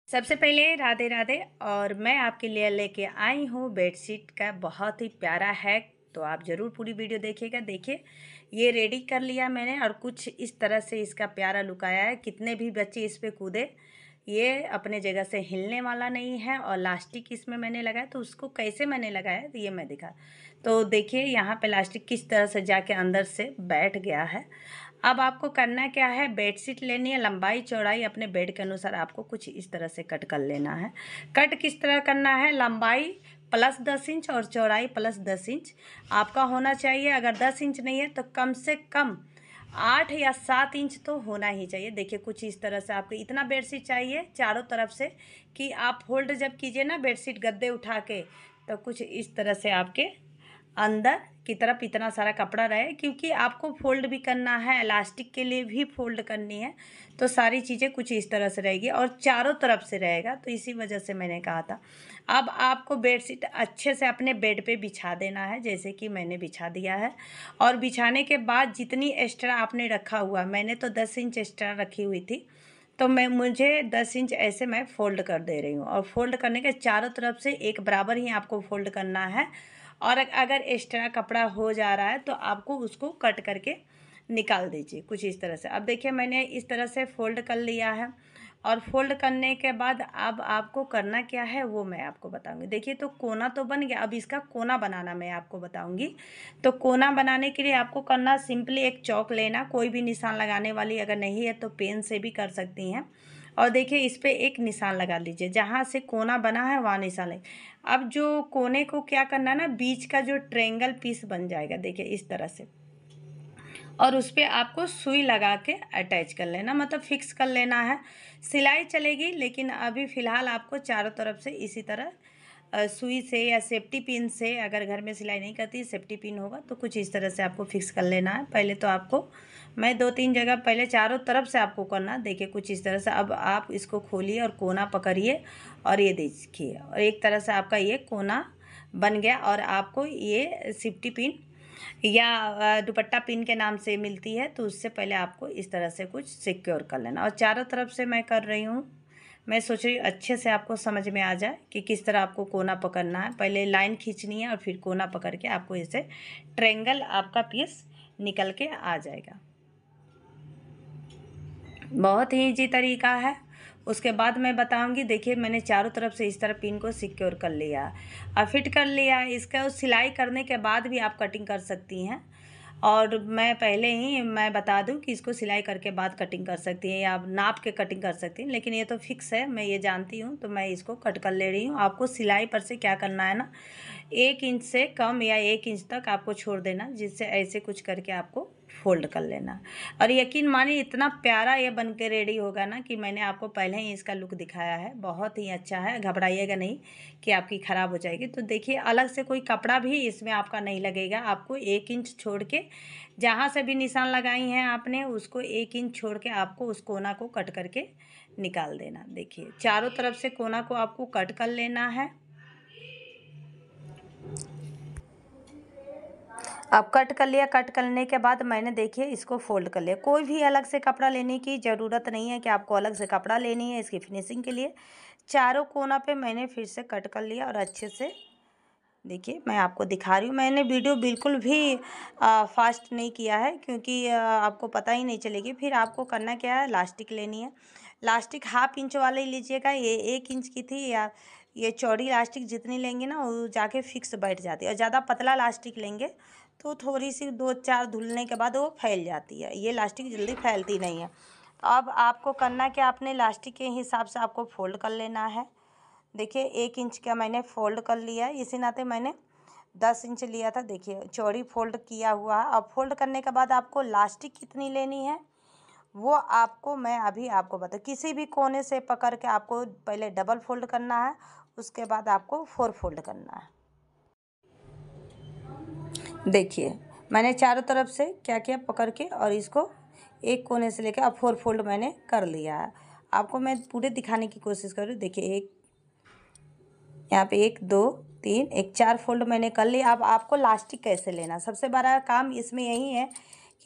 सबसे पहले राधे राधे। और मैं आपके लिए लेके आई हूँ बेडशीट का बहुत ही प्यारा हैक। तो आप ज़रूर पूरी वीडियो देखिएगा। देखिए, ये रेडी कर लिया मैंने और कुछ इस तरह से इसका प्यारा लुक आया है। कितने भी बच्चे इस पे कूदे, ये अपने जगह से हिलने वाला नहीं है। और लास्टिक इसमें मैंने लगाया, तो उसको कैसे मैंने लगाया तो ये मैं दिखा। तो देखिए यहाँ पे लास्टिक किस तरह से जाके अंदर से बैठ गया है। अब आपको करना क्या है, बेडशीट लेनी है, लंबाई चौड़ाई अपने बेड के अनुसार आपको कुछ इस तरह से कट कर लेना है। कट किस तरह करना है, लंबाई +10 इंच और चौड़ाई +10 इंच आपका होना चाहिए। अगर 10 इंच नहीं है तो कम से कम 8 या 7 इंच तो होना ही चाहिए। देखिए कुछ इस तरह से आपको इतना बेडशीट चाहिए चारों तरफ से कि आप फोल्ड जब कीजिए ना बेडशीट गद्दे उठा के, तो कुछ इस तरह से आपके अंदर की तरफ इतना सारा कपड़ा रहे, क्योंकि आपको फोल्ड भी करना है, इलास्टिक के लिए भी फोल्ड करनी है। तो सारी चीज़ें कुछ इस तरह से रहेगी और चारों तरफ से रहेगा, तो इसी वजह से मैंने कहा था। अब आपको बेडशीट अच्छे से अपने बेड पे बिछा देना है, जैसे कि मैंने बिछा दिया है। और बिछाने के बाद जितनी एक्स्ट्रा आपने रखा हुआ, मैंने तो 10 इंच एक्स्ट्रा रखी हुई थी, तो मुझे 10 इंच ऐसे मैं फ़ोल्ड कर दे रही हूँ। और फ़ोल्ड करने के चारों तरफ से एक बराबर ही आपको फ़ोल्ड करना है। और अगर एक्स्ट्रा कपड़ा हो जा रहा है तो आपको उसको कट करके निकाल दीजिए कुछ इस तरह से। अब देखिए मैंने इस तरह से फ़ोल्ड कर लिया है। और फ़ोल्ड करने के बाद अब आपको करना क्या है वो मैं आपको बताऊंगी। देखिए तो कोना तो बन गया, अब इसका कोना बनाना मैं आपको बताऊंगी। तो कोना बनाने के लिए आपको करना सिंपली एक चौक लेना, कोई भी निशान लगाने वाली अगर नहीं है तो पेन से भी कर सकती हैं। और देखिए इस पे एक निशान लगा लीजिए, जहाँ से कोना बना है वहाँ निशान लगे। अब जो कोने को क्या करना है ना, बीच का जो ट्रायंगल पीस बन जाएगा देखिए इस तरह से, और उस पर आपको सुई लगा के अटैच कर लेना, मतलब फिक्स कर लेना है। सिलाई चलेगी, लेकिन अभी फ़िलहाल आपको चारों तरफ से इसी तरह सुई से या सेफ्टी पिन से, अगर घर में सिलाई नहीं करती सेफ्टी पिन होगा तो कुछ इस तरह से आपको फिक्स कर लेना है। पहले तो आपको मैं 2-3 जगह पहले चारों तरफ से आपको करना, देखिए कुछ इस तरह से। अब आप इसको खोलिए और कोना पकड़िए और ये देखिए, और एक तरह से आपका ये कोना बन गया। और आपको ये सेफ्टी पिन या दुपट्टा पिन के नाम से मिलती है, तो उससे पहले आपको इस तरह से कुछ सिक्योर कर लेना। और चारों तरफ से मैं कर रही हूँ, मैं सोच रही हूँ अच्छे से आपको समझ में आ जाए कि किस तरह आपको कोना पकड़ना है। पहले लाइन खींचनी है और फिर कोना पकड़ के आपको ऐसे ट्रायंगल आपका पीस निकल के आ जाएगा। बहुत ही ईजी तरीका है। उसके बाद मैं बताऊंगी। देखिए मैंने चारों तरफ से इस तरह पिन को सिक्योर कर लिया और फिट कर लिया। इसका सिलाई करने के बाद भी आप कटिंग कर सकती हैं, और मैं पहले ही मैं बता दूं कि इसको सिलाई करके बाद कटिंग कर सकती हैं या आप नाप के कटिंग कर सकती हैं, लेकिन ये तो फिक्स है, मैं ये जानती हूँ, तो मैं इसको कट कर ले रही हूँ। आपको सिलाई पर से क्या करना है ना, 1 इंच से कम या 1 इंच तक आपको छोड़ देना, जिससे ऐसे कुछ करके आपको फोल्ड कर लेना। और यकीन मानिए इतना प्यारा ये बन के रेडी होगा ना, कि मैंने आपको पहले ही इसका लुक दिखाया है, बहुत ही अच्छा है। घबराइएगा नहीं कि आपकी ख़राब हो जाएगी। तो देखिए अलग से कोई कपड़ा भी इसमें आपका नहीं लगेगा। आपको 1 इंच छोड़ के, जहाँ से भी निशान लगाई हैं आपने, उसको 1 इंच छोड़ के आपको उस कोना को कट करके निकाल देना। देखिए चारों तरफ से कोना को आपको कट कर लेना है। अब कट कर लिया, कट करने के बाद मैंने देखिए इसको फोल्ड कर लिया। कोई भी अलग से कपड़ा लेने की ज़रूरत नहीं है कि आपको अलग से कपड़ा लेनी है इसकी फिनिशिंग के लिए। चारों कोना पे मैंने फिर से कट कर लिया और अच्छे से देखिए मैं आपको दिखा रही हूँ। मैंने वीडियो बिल्कुल भी फास्ट नहीं किया है, क्योंकि आपको पता ही नहीं चलेगी। फिर आपको करना क्या है, लास्टिक लेनी है। लास्टिक 1/2 इंच वाले ही लीजिएगा, ये 1 इंच की थी। या ये चौड़ी लास्टिक जितनी लेंगे ना वो जाके फिक्स बैठ जाती है, और ज़्यादा पतला लास्टिक लेंगे तो थोड़ी सी 2-4 धुलने के बाद वो फैल जाती है। ये लास्टिक जल्दी फैलती नहीं है। तो अब आपको करना क्या, अपने लास्टिक के हिसाब से आपको फोल्ड कर लेना है। देखिए 1 इंच का मैंने फ़ोल्ड कर लिया है, इसी नाते मैंने 10 इंच लिया था। देखिए चौड़ी फोल्ड किया हुआ है। अब फोल्ड करने के बाद आपको लास्टिक कितनी लेनी है वो आपको मैं अभी आपको बता, किसी भी कोने से पकड़ के आपको पहले डबल फोल्ड करना है, उसके बाद आपको 4 फोल्ड करना है। देखिए मैंने चारों तरफ से क्या किया, पकड़ के और इसको एक कोने से लेकर अब 4 फोल्ड मैंने कर लिया है। आपको मैं पूरे दिखाने की कोशिश कर रही हूँ। देखिए एक यहाँ पे 1 2 3 1 4 फोल्ड मैंने कर लिया। अब आपको लास्टिक कैसे लेना, सबसे बड़ा काम इसमें यही है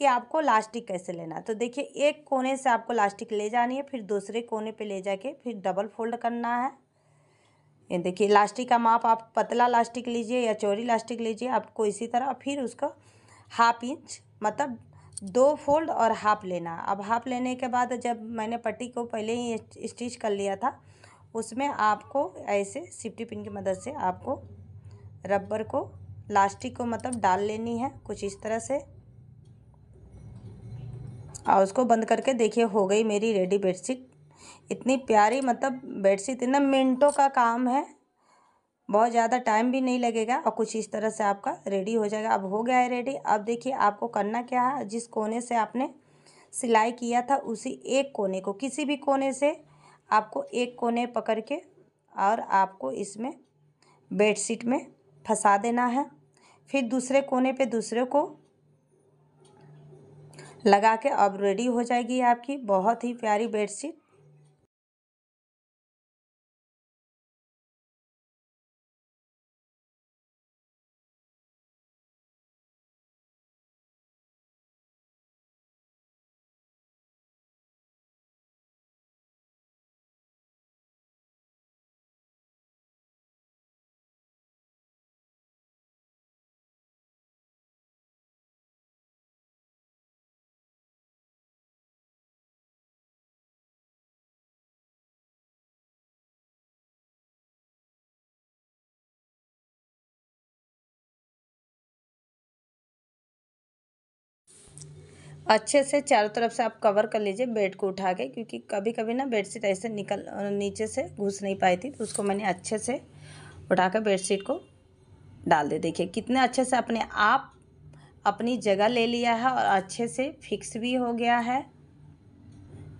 कि आपको लास्टिक कैसे लेना है। तो देखिए एक कोने से आपको लास्टिक ले जानी है, फिर दूसरे कोने पे ले जाके फिर डबल फोल्ड करना है। ये देखिए लास्टिक का माप आप पतला लास्टिक लीजिए या चौड़ी लास्टिक लीजिए, आपको इसी तरह फिर उसका 1/2 इंच मतलब 2 फोल्ड और हाफ लेना। अब हाफ लेने के बाद जब मैंने पट्टी को पहले ही स्टिच कर लिया था, उसमें आपको ऐसे सेफ्टी पिन की मदद से आपको रबर को लास्टिक को मतलब डाल लेनी है कुछ इस तरह से, और उसको बंद करके देखिए हो गई मेरी रेडी बेडशीट। इतनी प्यारी मतलब बेडशीट, इतना मिनटों का काम है, बहुत ज़्यादा टाइम भी नहीं लगेगा और कुछ इस तरह से आपका रेडी हो जाएगा। अब हो गया है रेडी। अब देखिए आपको करना क्या है, जिस कोने से आपने सिलाई किया था उसी एक कोने को, किसी भी कोने से आपको एक कोने पकड़ के और आपको इसमें बेडशीट में फंसा देना है। फिर दूसरे कोने पे दूसरे को लगा के अब रेडी हो जाएगी आपकी बहुत ही प्यारी बेडशीट। अच्छे से चारों तरफ से आप कवर कर लीजिए बेड को उठा के, क्योंकि कभी कभी ना बेडशीट ऐसे निकल नीचे से घुस नहीं पाई थी, तो उसको मैंने अच्छे से उठा कर बेडशीट को डाल दे। देखिए कितने अच्छे से अपने आप अपनी जगह ले लिया है और अच्छे से फिक्स भी हो गया है।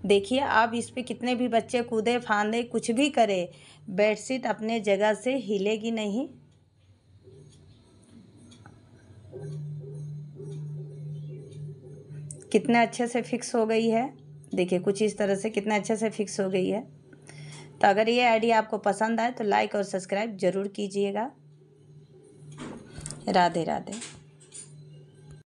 देखिए अब इस पे कितने भी बच्चे कूदे फांदे कुछ भी करे, बेडशीट अपने जगह से हिलेगी नहीं। कितने अच्छे से फिक्स हो गई है, देखिए कुछ इस तरह से कितने अच्छे से फिक्स हो गई है। तो अगर ये आइडिया आपको पसंद आए तो लाइक और सब्सक्राइब ज़रूर कीजिएगा। राधे राधे।